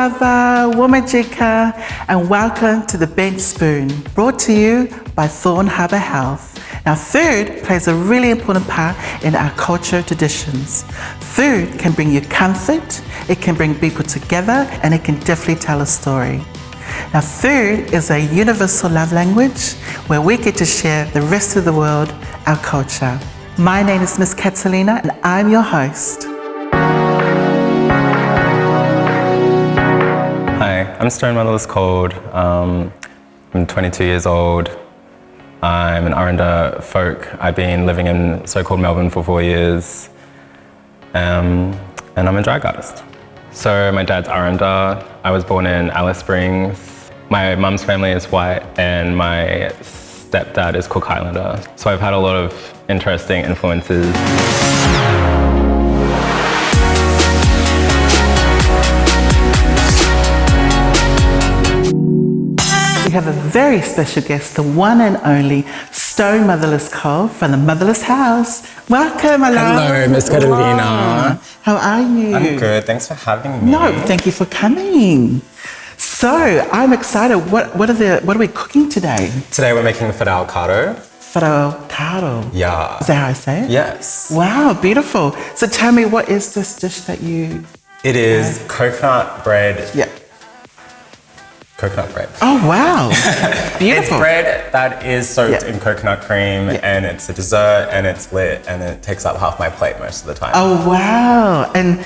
Lava, Wumajika, and welcome to the Bench Spoon, brought to you by Thorne Harbour Health. Now, food plays a really important part in our cultural traditions. Food can bring you comfort, it can bring people together, and it can definitely tell a story. Now, food is a universal love language where we get to share the rest of the world our culture. My name is Miss Katalyna, and I'm your host. Hi, I'm Stone Motherless Cold. I'm 22 years old. I'm an Arrernte folk. I've been living in so-called Melbourne for 4 years. And I'm a drag artist. So my dad's Arrernte. I was born in Alice Springs. My mum's family is white and my stepdad is Cook Islander. So I've had a lot of interesting influences. We have a very special guest, the one and only Stone Motherless Cold from the Motherless House. Welcome, hello. Hello, Miss Katalyna. Wow. How are you? I'm good, thanks for having me. No, thank you for coming. So, I'm excited. What are we cooking today? Today we're making fidel caro. Fidel caro. Yeah. Is that how I say it? Yes. Wow, beautiful. So tell me, what is this dish that you... It is coconut bread. Yeah. Coconut bread. Oh, wow. Beautiful. It's bread that is soaked Yeah. in coconut cream and it's a dessert and it's lit and it takes up half my plate most of the time. Oh, wow. And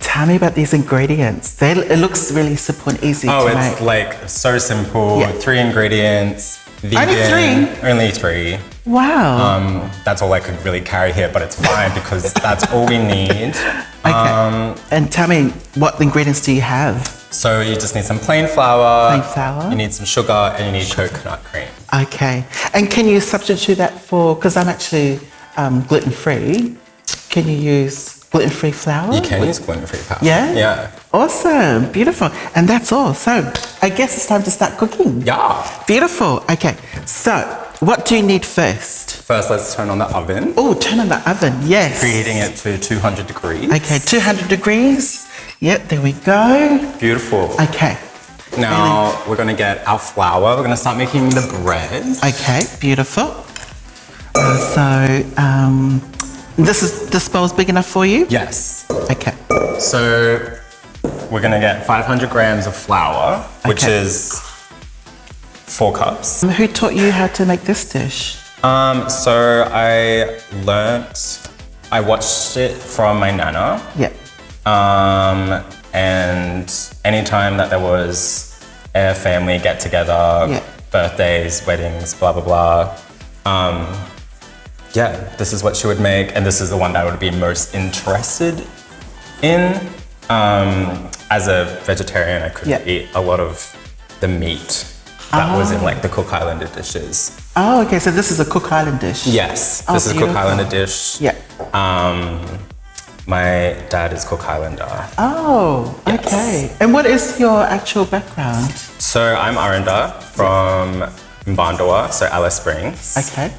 tell me about these ingredients. It looks really simple and easy to make. Oh, it's like so simple. Yeah. 3 ingredients. Vegan. Only 3? Only 3. Wow. That's all I could really carry here, but it's fine because that's all we need. Okay. And tell me, what ingredients do you have? So you just need some plain flour. Plain flour. You need some sugar and you need coconut cream. Okay. And can you substitute that for, because I'm actually gluten-free, can you use gluten-free flour? You can use gluten-free flour. Yeah? Yeah. Awesome. Beautiful. And that's all. So I guess it's time to start cooking. Yeah. Beautiful. Okay. So what do you need first? First, let's turn on the oven. Oh, turn on the oven. Yes. Preheating it to 200 degrees. Okay, 200 degrees. Yep, there we go. Beautiful. Okay. Now we're gonna get our flour. We're gonna start making the bread. Okay, beautiful. This bowl's big enough for you? Yes. Okay. So we're gonna get 500 grams of flour, which Okay. is 4 cups. Who taught you how to make this dish? So I watched it from my nana. Yeah. And anytime that there was a family get together, Yeah. birthdays, weddings, blah, blah, blah. This is what she would make. And this is the one that I would be most interested in. As a vegetarian, I couldn't eat a lot of the meat that was in like the Cook Islander dishes. Oh, okay, so this is a Cook Island dish? Yes, this is a Cook Islander dish. Yeah. My dad is Cook Islander. Oh, Yes. okay. And what is your actual background? So I'm Arrernte from Mbandoa, so Alice Springs. Okay.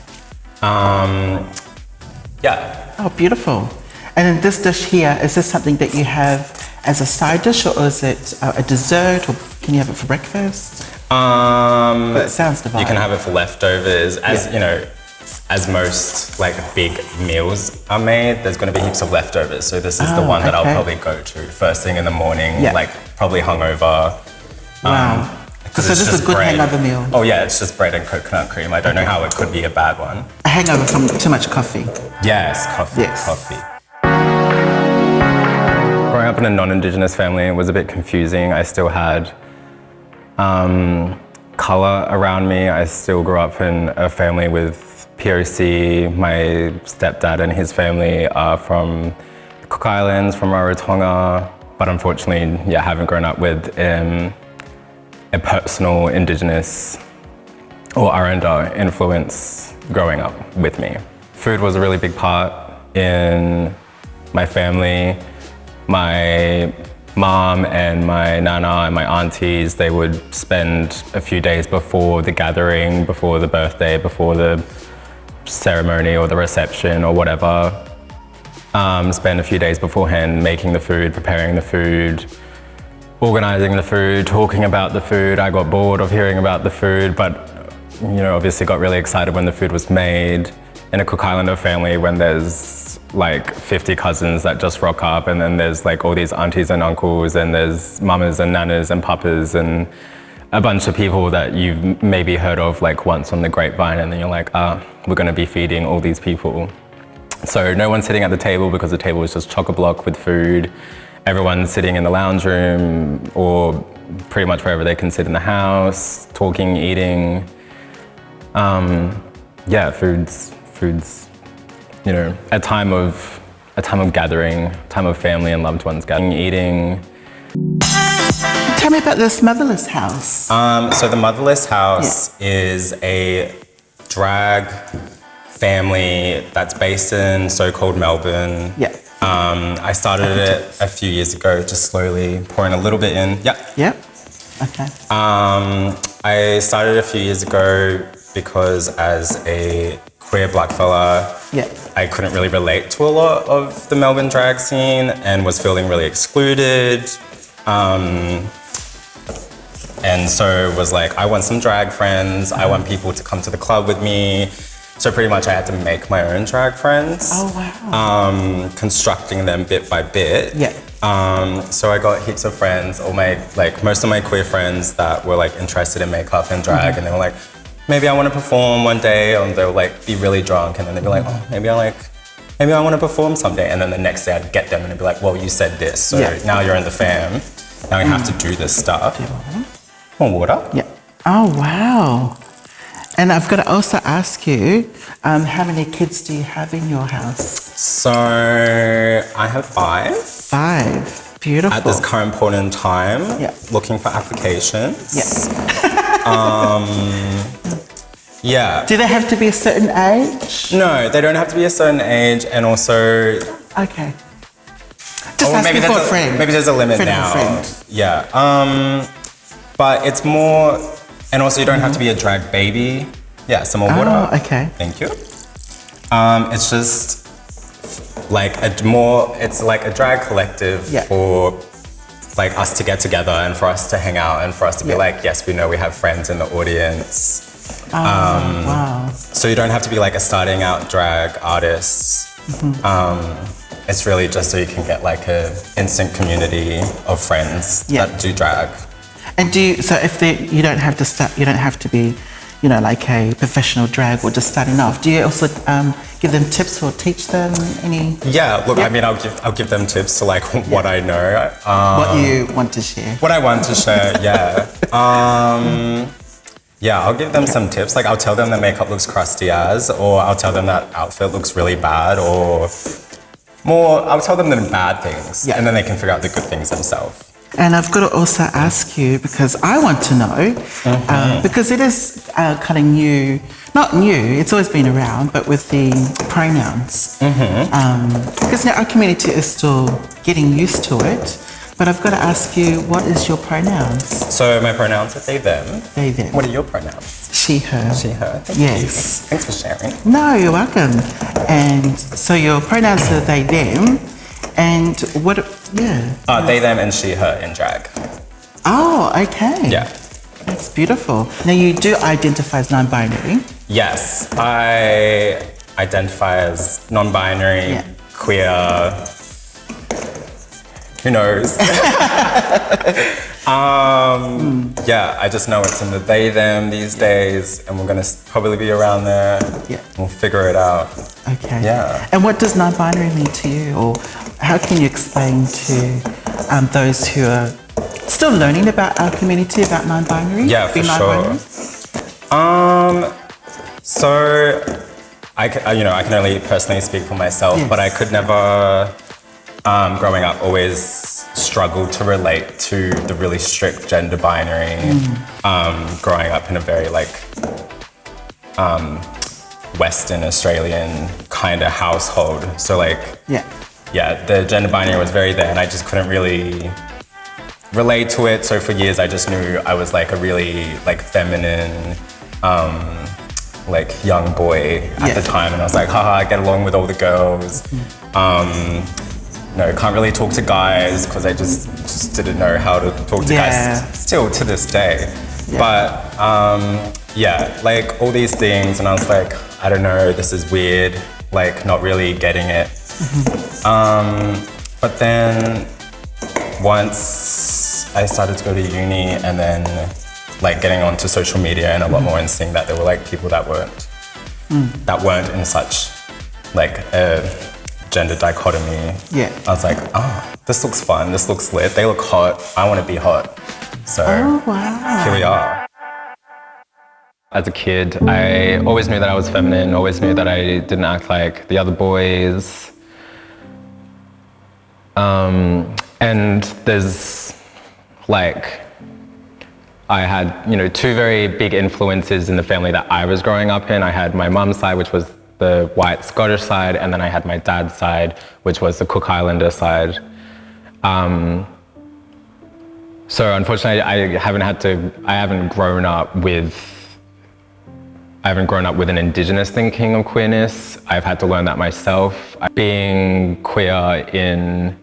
Yeah. Oh, beautiful. And then this dish here, is this something that you have as a side dish, or is it a dessert, or can you have it for breakfast? But it sounds divine. You can have it for leftovers. As you know, as most like big meals are made, there's going to be heaps of leftovers. So this is the one that I'll probably go to first thing in the morning, like probably hungover. Wow. So this is a good hangover meal. Oh yeah, it's just bread and coconut cream. I don't know how it could be a bad one. A hangover from too much coffee. Yes, coffee. Yes. Coffee. Growing up in a non-Indigenous family was a bit confusing. I still had colour around me. I still grew up in a family with POC. My stepdad and his family are from the Cook Islands, from Rarotonga, but unfortunately, I haven't grown up with a personal Indigenous or Arrernte influence growing up with me. Food was a really big part in my family. My mom and my nana and my aunties, they would spend a few days before the gathering, before the birthday, before the ceremony or the reception or whatever, spend a few days beforehand making the food, preparing the food, organising the food, talking about the food. I got bored of hearing about the food, but obviously got really excited when the food was made. In a Cook Islander family, when there's like 50 cousins that just rock up, and then there's like all these aunties and uncles, and there's mamas and nanas and papas and a bunch of people that you've maybe heard of like once on the grapevine, and then you're like, we're gonna be feeding all these people. So no one's sitting at the table because the table is just chock-a-block with food. Everyone's sitting in the lounge room or pretty much wherever they can sit in the house, talking, eating. Food's, a time of gathering, time of family and loved ones gathering, eating. Tell me about this Motherless House. So the Motherless House is a drag family that's based in so-called Melbourne. Yeah. I started it a few years ago, just slowly pouring a little bit in. Yeah. Yep. Okay. I started a few years ago because as a queer black fella, I couldn't really relate to a lot of the Melbourne drag scene and was feeling really excluded. And so was like, I want some drag friends. I want people to come to the club with me. So pretty much I had to make my own drag friends. Oh, wow. Constructing them bit by bit. Yeah. So I got heaps of friends, most of my queer friends that were like interested in makeup and drag, and they were like, maybe I want to perform one day, and they'll like be really drunk, and then they'd be like, oh, maybe I want to perform someday, and then the next day I'd get them and they'd be like, well, you said this, so now you're in the fam, now you have to do this stuff. More water? Yeah. Oh, wow. And I've got to also ask you, how many kids do you have in your house? So I have 5. 5. Beautiful. At this current point in time, looking for applications. Yeah. Do they have to be a certain age? No, they don't have to be a certain age, and also... Okay. Just asking for a friend. Maybe there's a limit now. Friend. Yeah. But it's more... And also you don't have to be a drag baby. Yeah, some more water. Oh, okay. Thank you. It's just like it's like a drag collective for like us to get together and for us to hang out and for us to be like, yes, we know we have friends in the audience. Wow. So you don't have to be like a starting out drag artist. It's really just so you can get like a instant community of friends that do drag. And you don't have to be, like a professional drag or just starting off. Do you also give them tips or teach them any? Yeah, look, I mean, I'll give them tips to like what I know. What you want to share. What I want to share, yeah. I'll give them some tips. Like I'll tell them that makeup looks crusty or I'll tell them that outfit looks really bad, or I'll tell them the bad things and then they can figure out the good things themselves. And I've got to also ask you, because I want to know, because it is kind of new, not new, it's always been around, but with the pronouns. Because our community is still getting used to it, but I've got to ask you, what is your pronouns? So my pronouns are they, them. They, them. What are your pronouns? She, her. She, her. Thank you. Thanks for sharing. No, you're welcome. And so your pronouns are they, them. And what, they, them, and she, her in drag. Oh, okay. Yeah. That's beautiful. Now you do identify as non-binary. Yes, I identify as non-binary, queer, who knows? I just know it's in the they, them these days, and we're gonna probably be around there. Yeah. We'll figure it out. Okay. Yeah. And what does non-binary mean to you, or how can you explain to those who are still learning about our community, about non-binary? Yeah, for sure. So I can only personally speak for myself, but I could never, growing up, always struggled to relate to the really strict gender binary. Growing up in a very Western Australian kind of household, so the gender binary was very there, and I just couldn't really relate to it. So for years, I just knew I was like a really feminine, young boy at the time, and I was like, haha, I get along with all the girls. Can't really talk to guys because I just didn't know how to talk to guys, still to this day. But like all these things, and I was like, I don't know, this is weird, like not really getting it. But then once I started to go to uni, and then like getting onto social media and a lot more, and seeing that there were like people that weren't in such like a gender dichotomy. I was like, this looks fun, this looks lit, they look hot, I want to be hot. So here we are. As a kid, I always knew that I was feminine, always knew that I didn't act like the other boys. And there's like, I had, two very big influences in the family that I was growing up in. I had my mum's side, which was the white Scottish side, and then I had my dad's side, which was the Cook Islander side. So unfortunately, I haven't grown up with an Indigenous thinking of queerness. I've had to learn that myself. Being queer in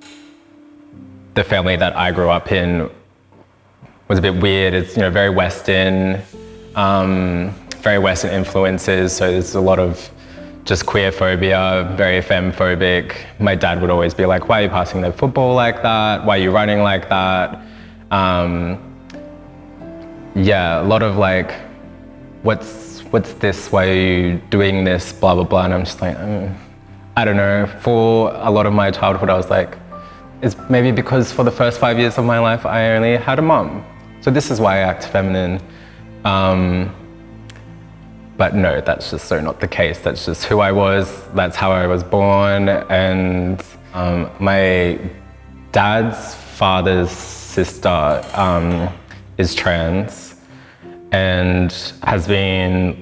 the family that I grew up in was a bit weird. It's very Western influences. So there's a lot of just queer phobia, very femme-phobic. My dad would always be like, "Why are you passing the football like that? Why are you running like that?" A lot of like, what's this? Why are you doing this? Blah blah blah. And I'm just like, I don't know. For a lot of my childhood, I was like, it's maybe because for the first 5 years of my life, I only had a mum. So this is why I act feminine. But no, that's just so not the case. That's just who I was. That's how I was born. And my dad's father's sister is trans and has been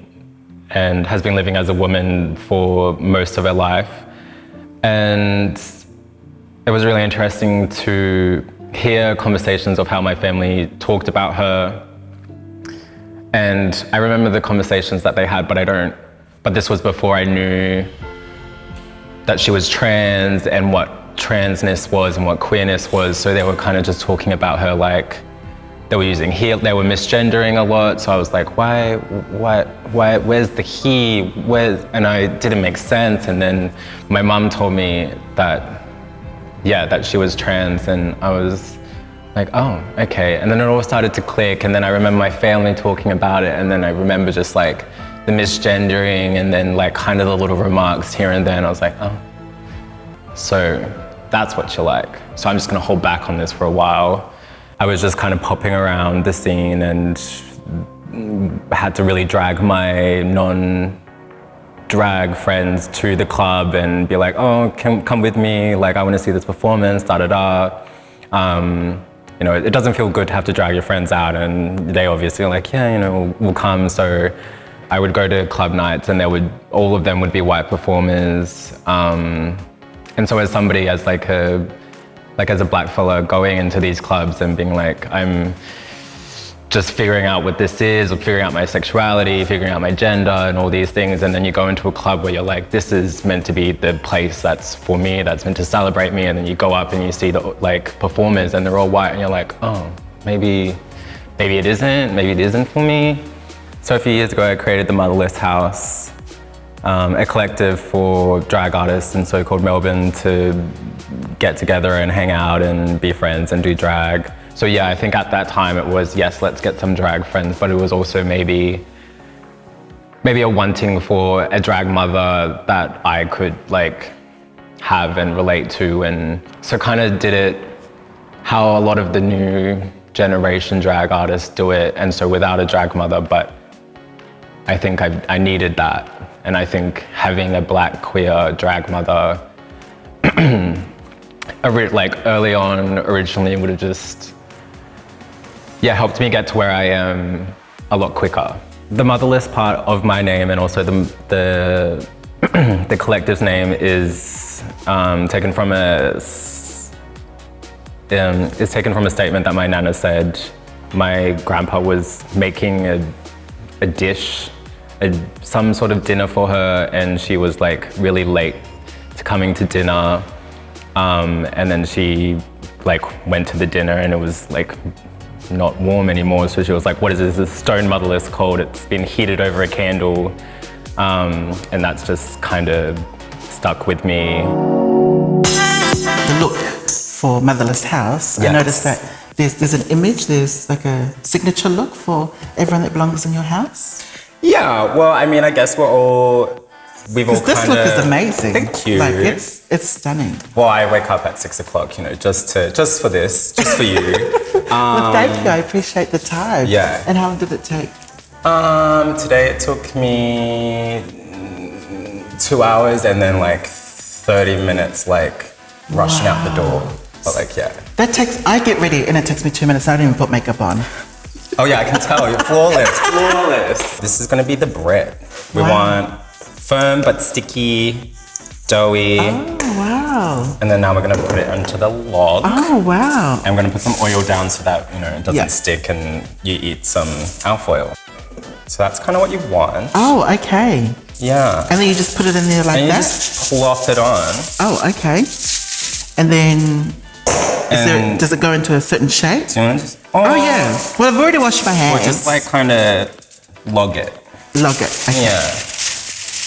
living as a woman for most of her life. And it was really interesting to hear conversations of how my family talked about her. And I remember the conversations that they had, but this was before I knew that she was trans and what transness was and what queerness was. So they were kind of just talking about her like, they were misgendering a lot. So I was like, why, where's the he? And it didn't make sense. And then my mum told me that she was trans, and I was like, oh, okay. And then it all started to click, and then I remember my family talking about it, and then I remember just like the misgendering, and then like kind of the little remarks here and there, and I was like, oh. So that's what you're like. So I'm just gonna hold back on this for a while. I was just kind of popping around the scene and had to really drag my non-drag friends to the club and be like, oh, come with me, like I want to see this performance, da-da-da. It doesn't feel good to have to drag your friends out, and they obviously are like, we'll come. So I would go to club nights, and all of them would be white performers. And so as somebody, as a black fella going into these clubs and being like, I'm just figuring out what this is, or figuring out my sexuality, figuring out my gender and all these things. And then you go into a club where you're like, this is meant to be the place that's for me, that's meant to celebrate me. And then you go up and you see the performers and they're all white, and you're like, oh, maybe it isn't for me. So a few years ago, I created the Motherless House, a collective for drag artists in so-called Melbourne to get together and hang out and be friends and do drag. So yeah, I think at that time it was, yes, let's get some drag friends, but it was also maybe a wanting for a drag mother that I could have and relate to. And so kind of did it how a lot of the new generation drag artists do it, and so without a drag mother. But I think I needed that. And I think having a black queer drag mother early on originally would have just helped me get to where I am a lot quicker. The motherless part of my name, and also the collective's name, is taken from a statement that my nana said. My grandpa was making a dish, some sort of dinner for her, and she was really late to coming to dinner, and then she like went to the dinner and it was like not warm anymore. So she was like, what is this? This stone motherless cold. It's been heated over a candle. And that's just kind of stuck with me. The look for Motherless House, Yes. I noticed that there's an image, there's like a signature look for everyone that belongs in your house. Yeah, well, I mean, I guess we've all Because this look is amazing. Thank you. Like it's stunning. Well, I wake up at 6 o'clock, you know, just for this, just for you. Well, thank you. I appreciate the time. Yeah. And how long did it take? Today it took me 2 hours and then like 30 minutes, like rushing out the door. But like, yeah. I get ready and it takes me 2 minutes. I don't even put makeup on. Oh yeah, I can tell, you're flawless, flawless. This is gonna be the bread. We want firm but sticky, doughy. Oh, wow. And then now we're gonna put it onto the log. Oh, wow. I'm gonna put some oil down so that, you know, it doesn't stick and you eat some alf oil. So that's kind of what you want. Oh, okay. Yeah. And then you just put it in there like and you that? just cloth it on. Oh, okay. And then, does it go into a certain shape? Do you want to just... Oh, yeah. Well, I've already washed my hands. Or just like kind of log it. Log it. Okay. Yeah.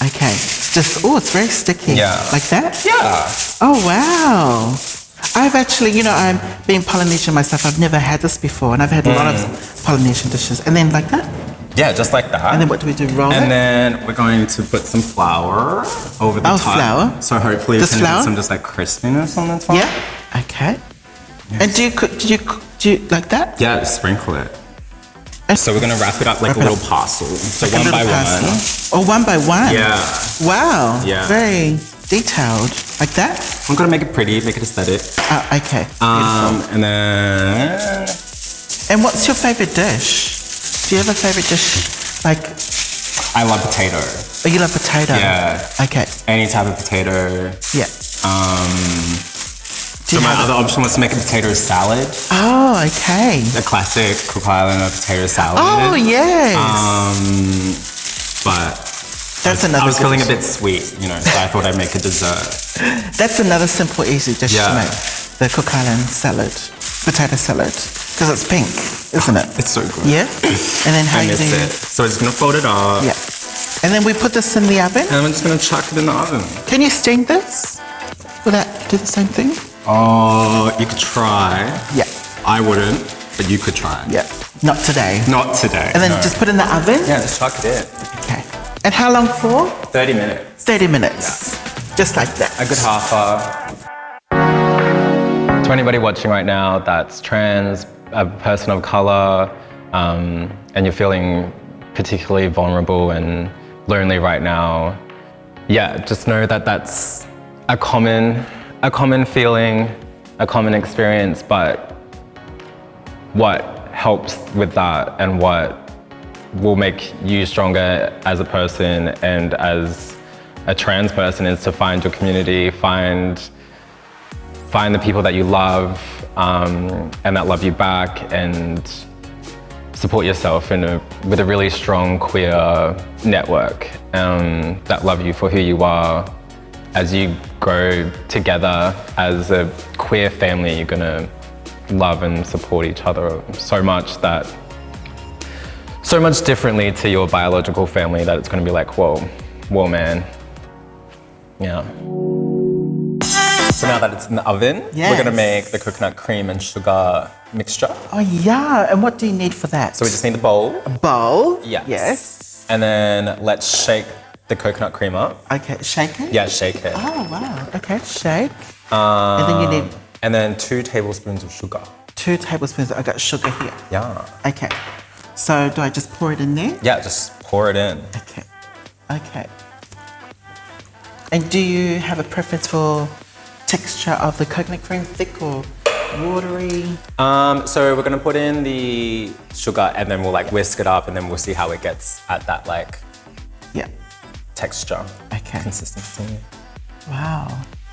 Okay. It's just, it's very sticky. Yeah. Like that? Yeah. Oh, wow. I've actually, you know, I'm being Polynesian myself. I've never had this before, and I've had a lot of Polynesian dishes. And then like that? Yeah, just like that. And then what do we do? Roll it? And then we're going to put some flour over the top. Flour. So hopefully we can get some just like crispiness on the top. Yeah. Okay. Yes. And do you like that? Yeah, just sprinkle it. And so we're gonna wrap it up like a little parcel. So like one by one. Oh, one by one? Yeah. Wow. Yeah. Very detailed. Like that? I'm gonna make it pretty, make it aesthetic. Okay. And then... And what's your favorite dish? Do you have a favorite dish? Like... I love potato. Oh, you love potato? Yeah. Okay. Any type of potato. Yeah. So my other option was to make a potato salad. Oh, okay. A classic Katalyna potato salad. Oh, yes. But I was feeling a bit sweet, you know, so I thought I'd make a dessert. That's another simple, easy dish to make. The Katalyna salad, potato salad, because it's pink, isn't it? It's so good. Yeah. And then how I missed it. So we're just gonna fold it up. Yeah. And then we put this in the oven. And I'm just gonna chuck it in the oven. Can you steam this? Will that do the same thing? Oh, you could try. Yeah. I wouldn't, but you could try. Yeah. Not today. Not today. And then just put it in the oven? Yeah, just chuck it in. Okay. And how long for? 30 minutes. 30 minutes. Yeah. Just like that. A good half hour. To anybody watching right now that's trans, a person of color, and you're feeling particularly vulnerable and lonely right now, yeah, just know that that's a common feeling, a common experience, but what helps with that and what will make you stronger as a person and as a trans person is to find your community, find the people that you love and that love you back, and support yourself with a really strong queer network that love you for who you are. As you grow together as a queer family, you're gonna love and support each other so much differently to your biological family that it's gonna be like, whoa man, yeah. So now that it's in the oven, we're gonna make the coconut cream and sugar mixture. Oh yeah, and what do you need for that? So we just need the bowl. A bowl? Yes. Yes. And then let's shake the coconut cream up. Okay, shake it? Yeah, shake it. Oh wow, okay, shake. And then you need? And then 2 tablespoons of sugar. 2 tablespoons, I got sugar here. Yeah. Okay, so do I just pour it in there? Yeah, just pour it in. Okay, okay. And do you have a preference for texture of the coconut cream, thick or watery? So we're gonna put in the sugar and then we'll like whisk it up and then we'll see how it gets at that like texture. Okay. Consistency. Wow.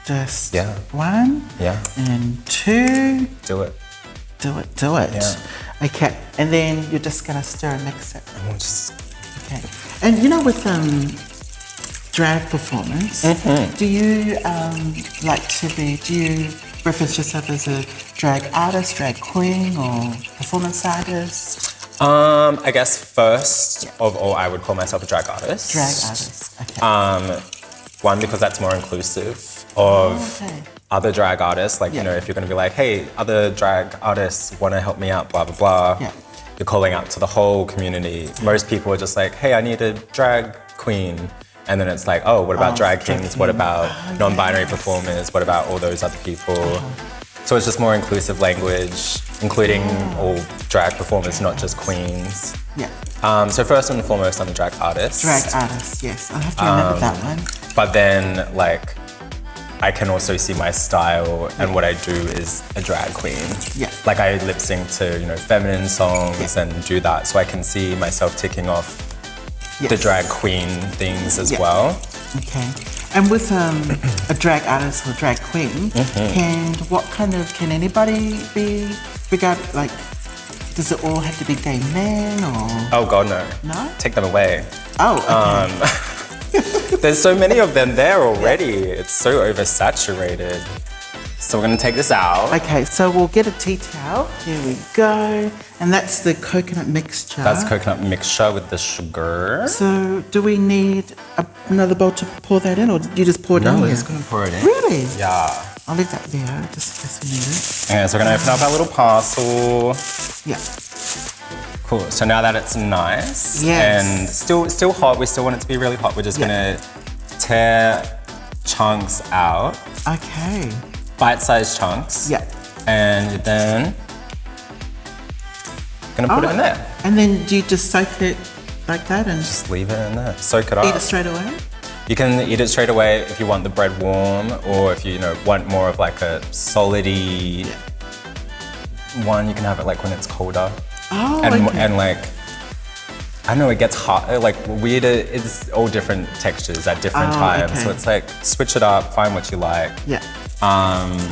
Just 1 and 2. Do it. Do it, do it. Yeah. Okay, and then you're just gonna stir and mix it. And we'll just... Okay. And you know with drag performance. Do you do you reference yourself as a drag artist, drag queen, or performance artist? I guess first of all, I would call myself a drag artist. Drag artist, okay. One, because that's more inclusive of other drag artists. Like, you know, if you're going to be like, hey, other drag artists want to help me out, blah, blah, blah. Yeah. You're calling out to the whole community. Most people are just like, hey, I need a drag queen. And then it's like, oh, what about drag kings? What about non-binary performers? What about all those other people? So it's just more inclusive language, including all drag performers, not just queens. Yeah. So first and foremost, I'm a drag artist. Drag artist, yes. I'll have to remember that one. But then, like, I can also see my style and what I do is a drag queen. Yeah. Like, I lip sync to, you know, feminine songs and do that. So I can see myself ticking off the drag queen things as well. Okay. And with a drag artist or drag queen, can anybody be regarded, like, does it all have to be gay men or? Oh God, no. No? Take them away. Oh, okay. There's so many of them there already. It's so oversaturated. So we're gonna take this out. Okay, so we'll get a tea towel. Here we go. And that's the coconut mixture. That's coconut mixture with the sugar. So do we need another bowl to pour that in, or you just pour it in? No, we're just gonna pour it in. Really? Yeah. I'll leave that there, just in case we need it. Okay, so we're gonna open up our little parcel. Yeah. Cool, so now that it's nice and still hot, we still want it to be really hot. We're just gonna tear chunks out. Okay. Bite-sized chunks. Yeah. And then gonna put it in there. And then do you just soak it like that and just leave it in there? Soak it up. Eat it straight away? You can eat it straight away if you want the bread warm, or if you want more of like a solidy one, you can have it like when it's colder. Oh, and like, I don't know, it gets hot, like weirder, it's all different textures at different times. Okay. So it's like, switch it up, find what you like. Yeah.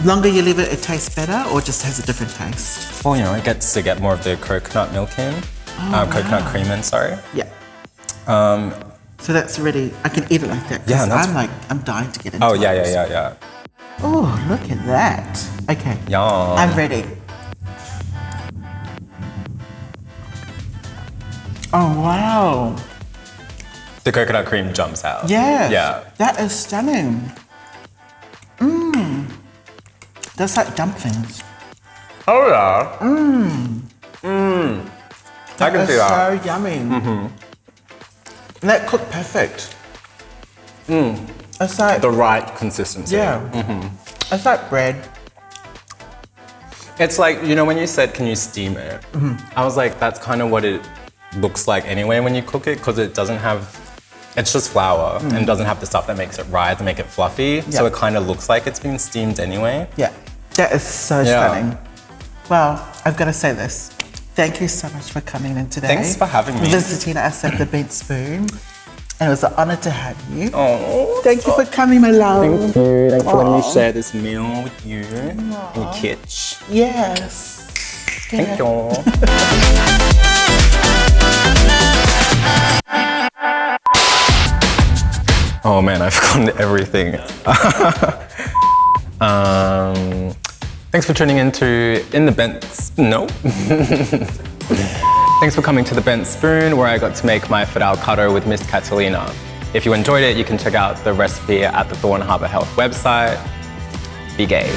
Longer you leave it, it tastes better, or just has a different taste? Well, it gets to get more of the coconut milk in, coconut cream in, sorry. Yeah. So that's ready, I can eat it like that. Yeah, I'm dying to get into it. Oh, yeah. Oh, look at that. Okay. Yum. I'm ready. Oh, wow. The coconut cream jumps out. Yes. Yeah. That is stunning. That's like dumplings. Oh, yeah. I can see that. So yummy. That cooked perfect. It's like the right consistency. Yeah. It's like bread. It's like, when you said, can you steam it? I was like, that's kind of what it looks like anyway when you cook it, because it doesn't have, it's just flour and doesn't have the stuff that makes it rise and make it fluffy. So it kind of looks like it's been steamed anyway. Yeah. That is so stunning. Well, I've got to say this. Thank you so much for coming in today. Thanks for having me. Visiting us at the Bent Spoon. And it was an honor to have you. Oh, thank you for coming, my love. Thank you. Thanks for letting me share this meal with you and Kitch. Yes. Thank you. Oh man, I've forgotten everything. Thanks for tuning in to Thanks for coming to the Bent Spoon, where I got to make my fidal cutto with Miss Katalyna. If you enjoyed it, you can check out the recipe at the Thorne Harbour Health website. Be gay.